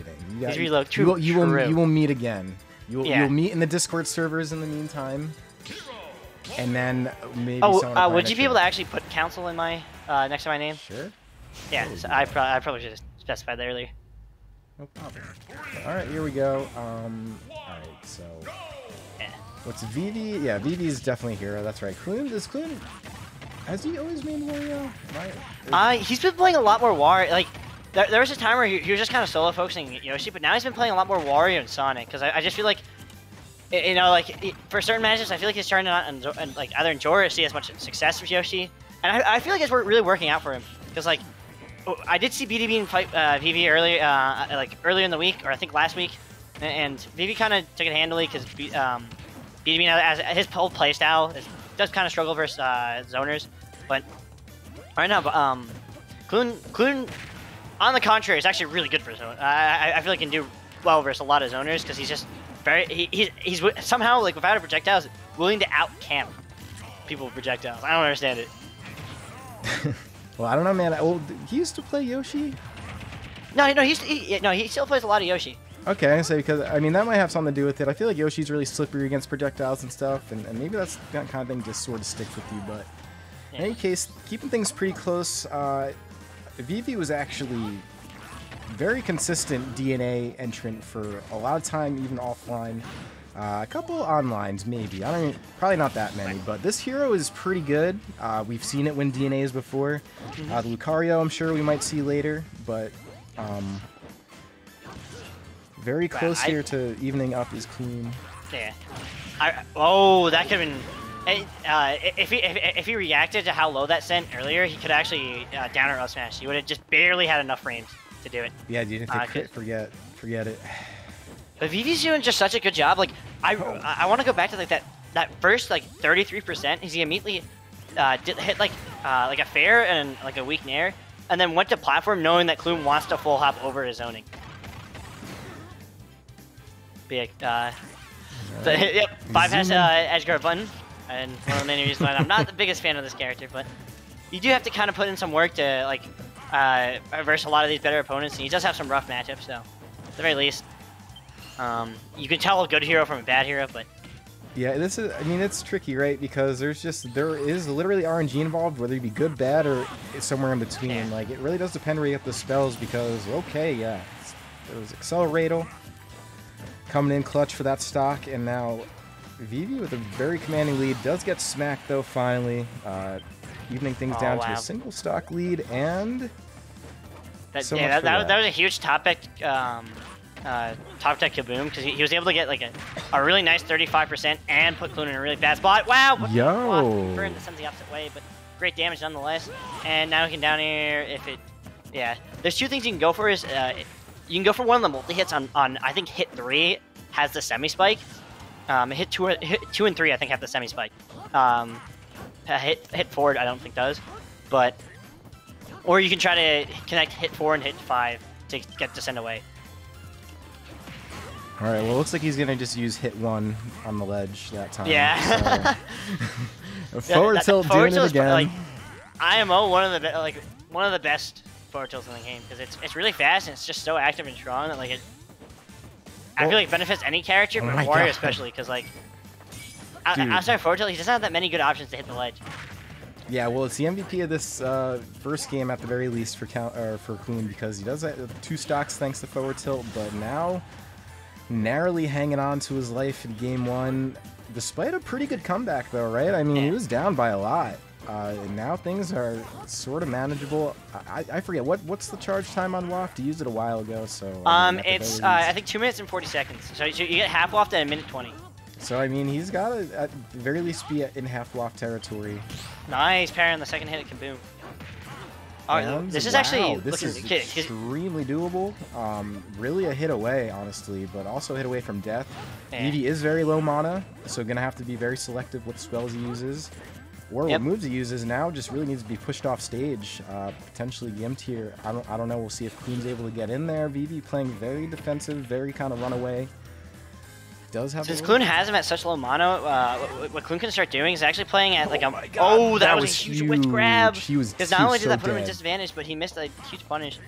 relocating. You will meet again. You'll meet in the Discord servers in the meantime, and then maybe. Oh, would you be able to actually put council in my next to my name? Sure. Yeah, so I probably should have specified that earlier. No problem. All right, here we go. All right, so what's Vivi? Yeah, Vivi is definitely a hero. That's right. Clune, has he always made Wario? He's been playing a lot more Wario. Like, there was a time where he was just kind of solo focusing Yoshi, but now he's been playing a lot more Wario and Sonic. Because I just feel like, you know, like for certain matches, I feel like he's starting to not like either enjoy or see as much success with Yoshi, and I feel like it's really working out for him. Because like, I did see BDB fight Vivi earlier, like earlier in the week, or I think last week, and Vivi kind of took it handily because BDB as his whole playstyle does kind of struggle versus zoners, but right now, Clune, on the contrary, is actually really good for zone. I feel like he can do well versus a lot of zoners because he's just he's somehow, like, without a projectiles, willing to out camp people with projectiles. I don't understand it. Well, I don't know, man. Well, he used to play Yoshi. No, he still plays a lot of Yoshi. Okay, so because I mean that might have something to do with it. I feel like Yoshi's really slippery against projectiles and stuff, and maybe that's that kind of thing just sort of sticks with you. But in any case, keeping things pretty close. Vivi was actually very consistent DNA entrant for a lot of time, even offline. A couple onlines, maybe. Probably not that many, but this hero is pretty good. We've seen it win DNAs before. The Lucario, I'm sure we might see later, but very close here to evening up is Clune. Yeah. That could have been. If he reacted to how low that sent earlier, he could actually downer up smash. He would have just barely had enough frames to do it. Yeah, you didn't think forget it. But Vivi's doing just such a good job. Like I want to go back to like that first like 33%. He immediately hit like a fair and like a weak nair, and then went to platform knowing that Clune wants to full hop over his zoning. Big. Yep, 5 has edge guard button, and one of the main reasons why I'm not the biggest fan of this character, but you do have to kind of put in some work to like verse a lot of these better opponents, and he does have some rough matchups. So at the very least. You can tell a good hero from a bad hero, but yeah, this is. I mean, it's tricky, right? Because there is literally RNG involved, whether it be good, bad, or somewhere in between. Yeah. Like it really does depend where you get the spells. Because there was Accelerator coming in clutch for that stock, and now Vivi with a very commanding lead does get smacked though. Finally, evening things down to a single stock lead, and that was a huge top deck. Top tech kaboom because he was able to get like a really nice 35% and put Clune in a really bad spot. Wow! Burn sends the opposite way, but great damage nonetheless. And now he can down here if it. Yeah, there's two things you can go for. Is you can go for one of the multi hits on I think hit 3 has the semi spike. Hit 2 and 3 I think have the semi spike. Hit 4 I don't think does, but or you can try to connect hit 4 and hit 5 to get to send away. All right, well, it looks like he's gonna just use hit 1 on the ledge that time. Yeah. So. Forward tilt doing it again. Like, IMO one of the best forward tilts in the game because it's really fast and it's just so active and strong that like I feel like it benefits any character, but Wario especially because like outside forward tilt, he doesn't have that many good options to hit the ledge. Yeah, well, it's the MVP of this first game at the very least for Clune because he does have 2 stocks thanks to forward tilt, but now. Narrowly hanging on to his life in game 1, despite a pretty good comeback though, right? I mean, he was down by a lot. And now things are sort of manageable. I forget what's the charge time on Waft. I used it a while ago, so it's I think 2 minutes and 40 seconds. So you get half Waft at 1:20. So I mean, he's got to at the very least be in half Waft territory. Nice parry on the second hit at Kaboom. Oh, this is actually extremely doable. Really a hit away, honestly, but also a hit away from death. Vivi is very low mana, so gonna have to be very selective with spells he uses. Or what moves he uses now just really needs to be pushed off stage, potentially gimped here. I don't know. We'll see if Clune's able to get in there. Vivi playing very defensive, very kind of runaway. Since Clune has him at such low mana, what Clune can start doing is actually playing at like a... Oh, that was a huge witch grab! Because not only did that put him at disadvantage, but he missed a huge punish.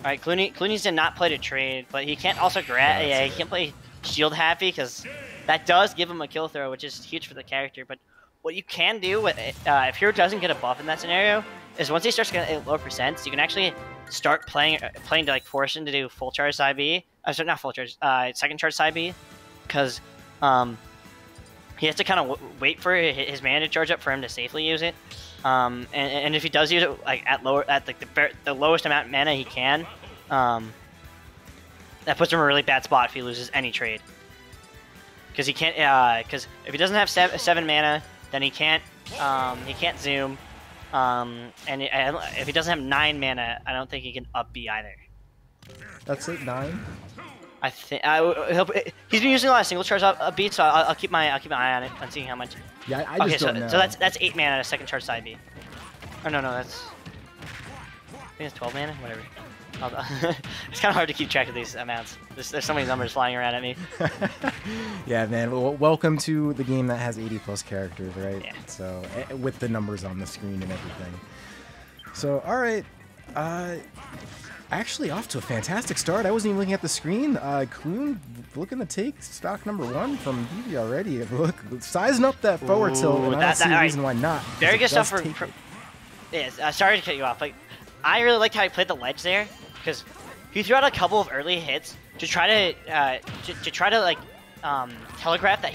All right, Clune's did not play to trade, but he can't also grab. Yeah, he can't play shield happy because that does give him a kill throw, which is huge for the character. But what you can do with if Hero doesn't get a buff in that scenario is once he starts getting low percents, you can actually start playing to like force him to do full charge side B. Sorry, not full charge, second charge side B, because he has to kind of wait for his mana to charge up for him to safely use it. And if he does use it like at the lowest amount of mana he can, that puts him in a really bad spot if he loses any trade. Because he can't, because if he doesn't have seven mana, then he can't zoom. And if he doesn't have 9 mana, I don't think he can up B either. That's it, 9. I think he's been using a lot of single charge up B, so I'll keep my eye on it and seeing how much. Yeah, I just don't know. So that's 8 mana at a second charge side B. Oh no, that's I think it's 12 mana, whatever. It's kind of hard to keep track of these amounts. There's so many numbers flying around at me. Yeah, man. Well, welcome to the game that has 80+ characters, right? Yeah. So with the numbers on the screen and everything. So all right. Actually, off to a fantastic start. I wasn't even looking at the screen. Clune looking to take stock number 1 from Vivi already. Look, sizing up that forward tilt, and I don't see a reason why not. Very good stuff for yeah, sorry to cut you off, but I really liked how he played the ledge there, because he threw out a couple of early hits to try to like telegraph that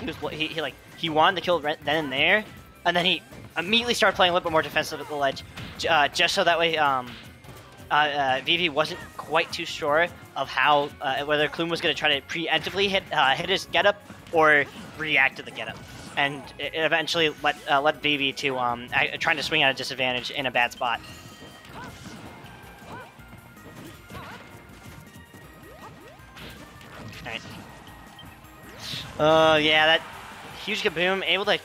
he wanted to kill then and there, and then he immediately started playing a little bit more defensive at the ledge, just so that way Vivi wasn't quite too sure of how whether Clune was going to try to preemptively hit his getup or react to the getup, and it eventually let Vivi to trying to swing at a disadvantage in a bad spot. Alright. Yeah, that huge kaboom, able to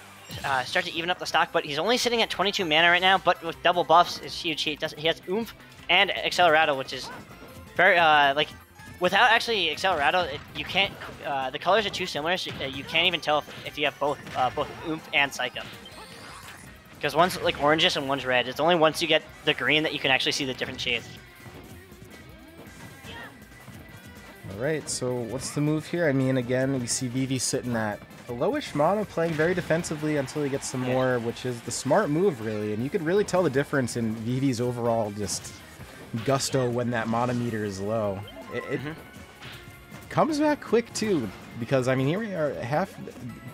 start to even up the stock, but he's only sitting at 22 mana right now, but with double buffs is huge. He has oomph and Accelerado, which is very, like, without actually Accelerado, you can't, the colors are too similar, so you can't even tell if you have both oomph and Psycho. Because one's like orangish and one's red. It's only once you get the green that you can actually see the different shades. Alright, so what's the move here? I mean, again, we see Vivi sitting at a lowish mono, playing very defensively until he gets some more, which is the smart move, really. And you could really tell the difference in Vivi's overall just gusto when that mana meter is low. It comes back quick, too, because, I mean, here we are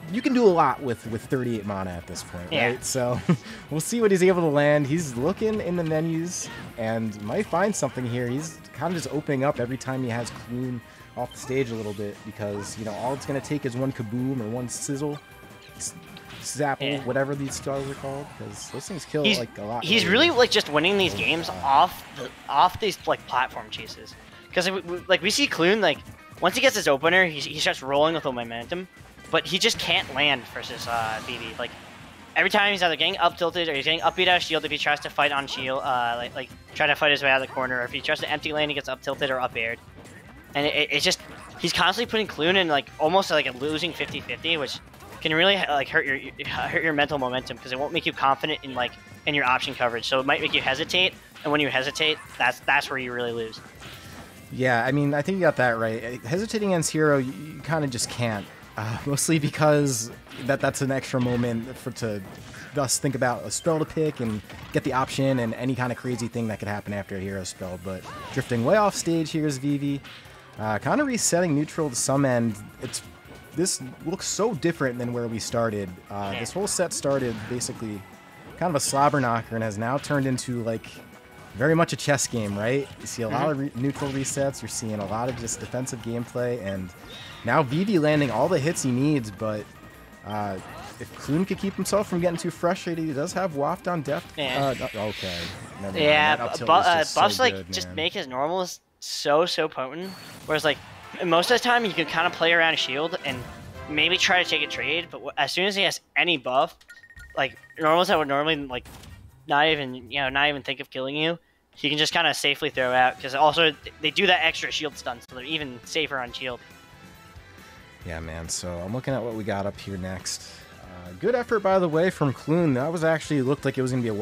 you can do a lot with 38 mana at this point, right? So we'll see what he's able to land. He's looking in the menus and might find something here. He's kind of just opening up every time he has Clune off the stage a little bit, because, you know, all it's going to take is one kaboom or one sizzle, zapple, whatever these stars are called, because those things kill like a lot. He's really like just winning these games off these like platform chases, because like we see Clune, like once he gets his opener, he starts rolling with the momentum, but he just can't land versus Vivi. Like every time he's either getting up tilted or he's getting upbeat out of shield if he tries to fight on shield, like try to fight his way out of the corner, or if he tries to empty lane, he gets up tilted or up aired. And it's just, he's constantly putting Clune in like almost like a losing 50-50, which can really like hurt your mental momentum, because it won't make you confident in your option coverage. So it might make you hesitate, and when you hesitate, that's where you really lose. Yeah, I mean, I think you got that right. Hesitating against Hero, you kind of just can't. Mostly because that's an extra moment to thus think about a spell to pick and get the option and any kind of crazy thing that could happen after a hero spell. But drifting way off stage, here's Vivi. Kind of resetting neutral to some end. This looks so different than where we started. This whole set started basically kind of a slobber knocker and has now turned into like very much a chess game, right? You see a lot of neutral resets. You're seeing a lot of just defensive gameplay, and now Vivi landing all the hits he needs. But if Clune could keep himself from getting too frustrated, he does have Waft on depth. Okay. Buffs like just make his normals so potent, whereas like most of the time you can kind of play around shield and maybe try to take a trade, but as soon as he has any buff, like normals that would normally like not even think of killing you, he can just kind of safely throw out, because also they do that extra shield stun, so they're even safer on shield. Yeah, man, so I'm looking at what we got up here next. Good effort, by the way, from Clune. That was actually looked like it was going to be a